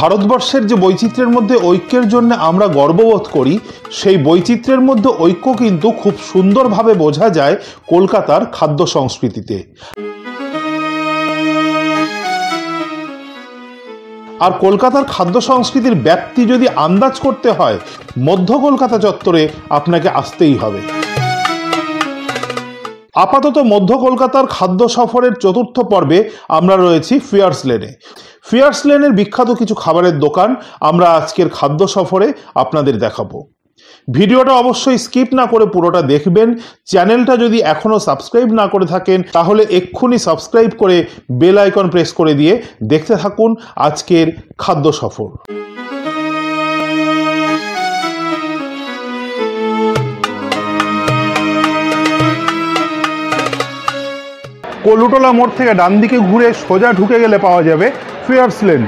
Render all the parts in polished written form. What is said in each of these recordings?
ভারতবর্ষের যে বৈচিত্র্যের মধ্যে ঐক্যের জন্য আমরা গর্ববোধ করি, সেই বৈচিত্র্যের মধ্যে ঐক্য কিন্তু খুব সুন্দরভাবে বোঝা যায় কলকাতার খাদ্য সংস্কৃতিতে। আর কলকাতার খাদ্য সংস্কৃতির ব্যাপ্তি যদি আন্দাজ করতে হয়, মধ্য কলকাতা চত্বরে আপনাকে আসতেই হবে। আপাতত মধ্য কলকাতার খাদ্য সফরের চতুর্থ পর্বে আমরা রয়েছি ফিয়ার্স লেনে। ফিয়ার্স লেনের বিখ্যাত কিছু খাবারের দোকান আমরা আজকের খাদ্য সফরে আপনাদের দেখাবো। ভিডিওটা অবশ্যই স্কিপ না করে পুরোটা দেখবেন। চ্যানেলটা যদি এখনও সাবস্ক্রাইব না করে থাকেন তাহলে এক্ষুনি সাবস্ক্রাইব করে বেল আইকন প্রেস করে দিয়ে দেখতে থাকুন আজকের খাদ্য সফর। কলুটোলা মোড় থেকে ডান দিকে ঘুরে সোজা ঢুকে গেলে পাওয়া যাবে ফিয়ার্স লেন।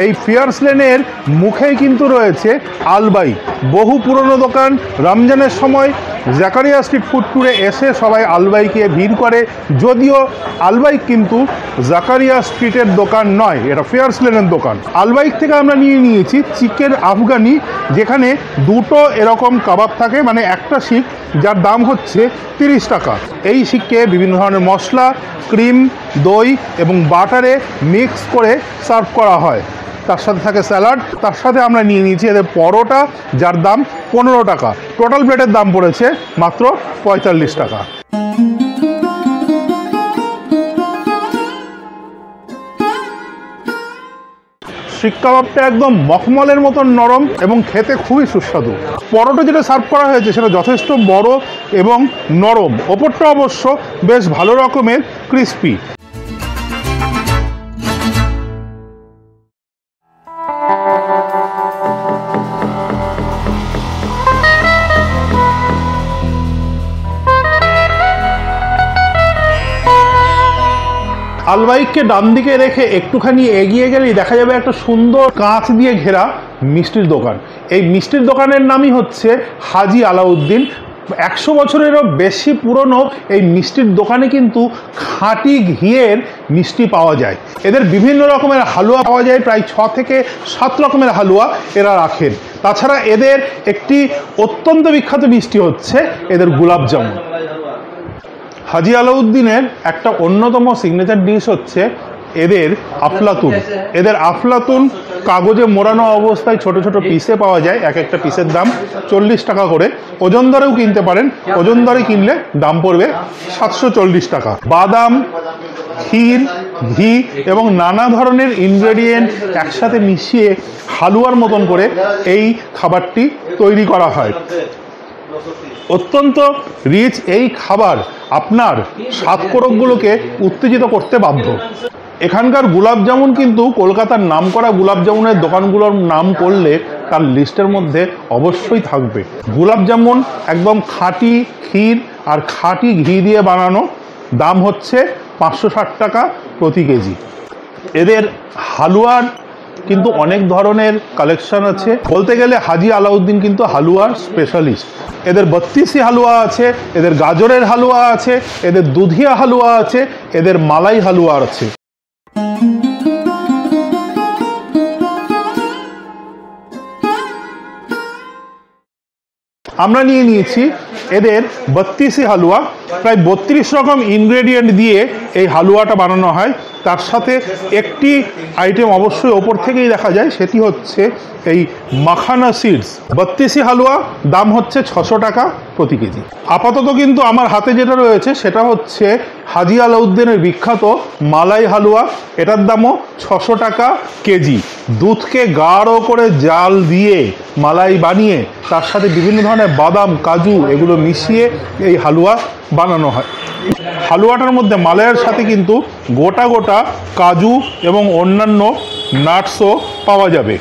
এই ফিয়ার্স লেনের মুখেই কিন্তু রয়েছে আলবাই, বহু পুরনো দোকান। রমজানের সময় জাকারিয়া স্ট্রিট ফুড ট্যুরে এসে সবাই আলবাইকে ভিড় করে, যদিও আলবাই কিন্তু জাকারিয়া স্ট্রিটের দোকান নয়, এটা ফিয়ার্স লেনের দোকান। আলবাইক থেকে আমরা নিয়ে নিয়েছি চিকেন আফগানি, যেখানে দুটো এরকম কাবাব থাকে, মানে একটা শিক, যার দাম হচ্ছে 30 টাকা। এই শিককে বিভিন্ন ধরনের মশলা, ক্রিম, দই এবং বাটারে মিক্স করে সার্ভ করা হয়। তার সাথে থাকে স্যালাড। তার সাথে আমরা নিয়ে নিয়েছি এদের পরোটা, যার দাম 15 টাকা। টোটাল প্লেটের দাম পড়েছে মাত্র 45 টাকা। শিক কাবাবটা একদম মখমলের মতন নরম এবং খেতে খুবই সুস্বাদু। পরোটা যেটা সার্ভ করা হয়েছে সেটা যথেষ্ট বড় এবং নরম, ওপরটা অবশ্য বেশ ভালো রকমের ক্রিস্পি। আলবাইককে ডান দিকে রেখে একটুখানি এগিয়ে গেলেই দেখা যাবে একটা সুন্দর কাঁচ দিয়ে ঘেরা মিষ্টির দোকান। এই মিষ্টির দোকানের নামই হচ্ছে হাজি আলাউদ্দিন। 100 বছরেরও বেশি পুরনো এই মিষ্টির দোকানে কিন্তু খাঁটি ঘিয়ের মিষ্টি পাওয়া যায়। এদের বিভিন্ন রকমের হালুয়া পাওয়া যায়, প্রায় 6 থেকে 7 রকমের হালুয়া এরা রাখেন। তাছাড়া এদের একটি অত্যন্ত বিখ্যাত মিষ্টি হচ্ছে এদের গোলাপ জামুন। হাজি আলাউদ্দিনের একটা অন্যতম সিগনেচার ডিশ হচ্ছে এদের আফলাতুন। এদের আফলাতুন কাগজে মোড়ানো অবস্থায় ছোট ছোট পিসে পাওয়া যায়, এক একটা পিসের দাম 40 টাকা করে। ওজন দরেও কিনতে পারেন, ওজন দরে কিনলে দাম পড়বে 740 টাকা। বাদাম, ক্ষীর, ঘি এবং নানা ধরনের ইনগ্রেডিয়েন্ট একসাথে মিশিয়ে হালুয়ার মতন করে এই খাবারটি তৈরি করা হয়। অত্যন্ত রিচ এই খাবার আপনার স্বাদকোরকগুলোকে উত্তেজিত করতে বাধ্য। এখানকার গোলাপ জামুন কিন্তু কলকাতার নামকরা গোলাপ জামুনের দোকানগুলোর নাম করলে তার লিস্টের মধ্যে অবশ্যই থাকবে। গোলাপ জামুন একদম খাঁটি ক্ষীর আর খাঁটি ঘি দিয়ে বানানো, দাম হচ্ছে 560 টাকা প্রতি কেজি। এদের হালুয়ার কিন্তু অনেক ধরনের কালেকশন আছে। বলতে গেলে হাজি আলাউদ্দিন কিন্তু হালুয়ার স্পেশালিস্ট। এদের 32 হালুয়া আছে, এদের গাজরের হালুয়া আছে, এদের দুধিয়া হালুয়া আছে, এদের মালাই হালুয়া আছে। আমরা নিয়ে নিয়েছি এদের 32 হালুয়া। প্রায় 32 রকম ইনগ্রেডিয়েন্ট দিয়ে এই হালুয়াটা বানানো হয়। তার সাথে একটি আইটেম অবশ্যই ওপর থেকেই দেখা যায়, সেটি হচ্ছে এই মাখানা সিডস। 32 হালুয়া, দাম হচ্ছে 600 টাকা প্রতি কেজি। আপাতত কিন্তু আমার হাতে যেটা রয়েছে সেটা হচ্ছে হাজি আলাউদ্দিনের বিখ্যাত মালাই হালুয়া। এটার দামও 600 টাকা কেজি। দুধকে গাঢ় করে জাল দিয়ে মালাই বানিয়ে তার সাথে বিভিন্ন ধরনের বাদাম, কাজু এগুলো মিশিয়ে এই হালুয়া বানানো হয়। হালুয়াটার মধ্যে মালাইয়ের সাথে কিন্তু গোটা গোটা কাজু এবং অন্যান্য নাটসও পাওয়া যাবে।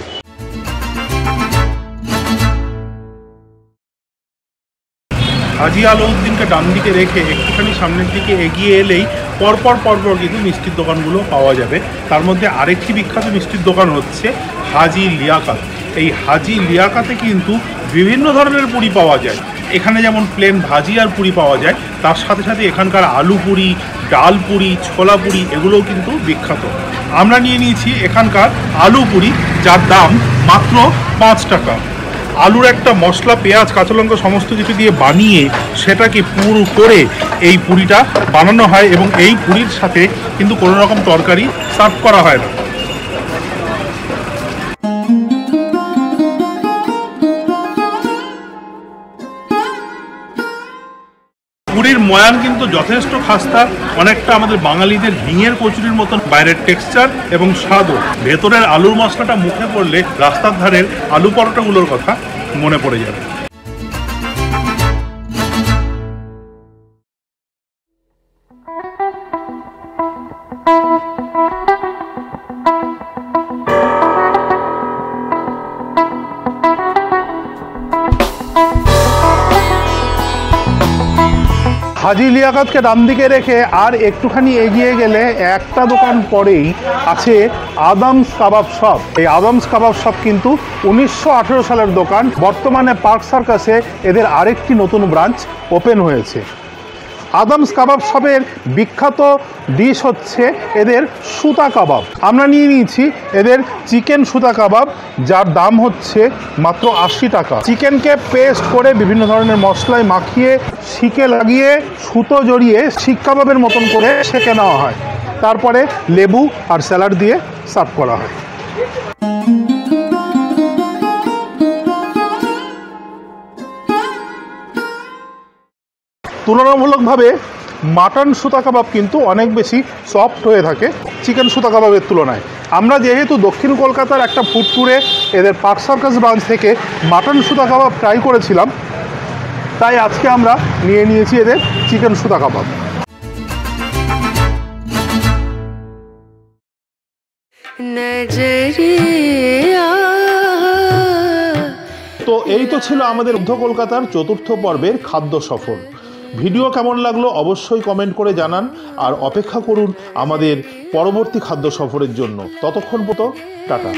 হাজি আলাউদ্দিনকে ডান দিকে রেখে একটুখানি সামনের দিকে এগিয়ে এলেই পরপর কিন্তু মিষ্টির দোকানগুলো পাওয়া যাবে। তার মধ্যে আরেকটি বিখ্যাত মিষ্টির দোকান হচ্ছে হাজি লিয়াকাত। এই হাজি লিয়াকাতে কিন্তু বিভিন্ন ধরনের পুরি পাওয়া যায়। এখানে যেমন প্লেন ভাজি আর পুরি পাওয়া যায়, তার সাথে সাথে এখানকার আলু পুরি, ডাল পুরি, ছোলা পুরি এগুলোও কিন্তু বিখ্যাত। আমরা নিয়ে নিয়েছি এখানকার আলু পুরি, যার দাম মাত্র 5 টাকা। আলুর একটা মশলা, পেঁয়াজ, কাঁচা লঙ্কা সমস্ত কিছু দিয়ে বানিয়ে সেটাকে পুর করে এই পুরিটা বানানো হয় এবং এই পুরির সাথে কিন্তু কোনো রকম তরকারি সার্ভ করা হয় না। পুরীর ময়ান কিন্তু যথেষ্ট খাস্তা, অনেকটা আমাদের বাঙালিদের হিঙের কচুরির মতন বাইরের টেক্সচার এবং স্বাদও। ভেতরের আলুর মশলাটা মুখে পড়লে রাস্তার ধারের আলু পরোটাগুলোর কথা মনে পড়ে যাবে। হাজি লিয়াকতকে ডান দিকে রেখে আর একটুখানি এগিয়ে গেলে একটা দোকান পরেই আছে আদমস কাবাব শপ। এই আদমস কাবাব শপ কিন্তু 1918 সালের দোকান। বর্তমানে পার্ক সার্কাসে এদের আরেকটি নতুন ব্রাঞ্চ ওপেন হয়েছে। আদমস কাবাব শপের বিখ্যাত ডিশ হচ্ছে এদের সুতা কাবাব। আমরা নিয়ে নিয়েছি এদের চিকেন সুতা কাবাব, যার দাম হচ্ছে মাত্র 80 টাকা। চিকেনকে পেস্ট করে বিভিন্ন ধরনের মশলায় মাখিয়ে শিকে লাগিয়ে সুতো জড়িয়ে শিক কাবাবের মতন করে সেঁকে নেওয়া হয়, তারপরে লেবু আর স্যালাড দিয়ে সার্ভ করা হয়। তুলনামূলকভাবে মাটন সুতা কাবাব কিন্তু অনেক বেশি সফট হয়ে থাকে চিকেন সুতা কাবাবের তুলনায়। আমরা যেহেতু দক্ষিণ কলকাতার একটা ফুড ট্যুরে এদের পার্ক সার্কাস ব্রাঞ্চ থেকে মাটন সুতা কাবাব ট্রাই করেছিলাম, তাই আজকে আমরা নিয়ে নিয়েছি এদের চিকেন সুতা কাবাব। তো এই তো ছিল আমাদের মধ্য কলকাতার চতুর্থ পর্বের খাদ্য সফর। ভিডিও কেমন লাগলো অবশ্যই কমেন্ট করে জানান, আর অপেক্ষা করুন আমাদের পরবর্তী খাদ্য সফরের জন্য। ততক্ষণ পর্যন্ত টাটা।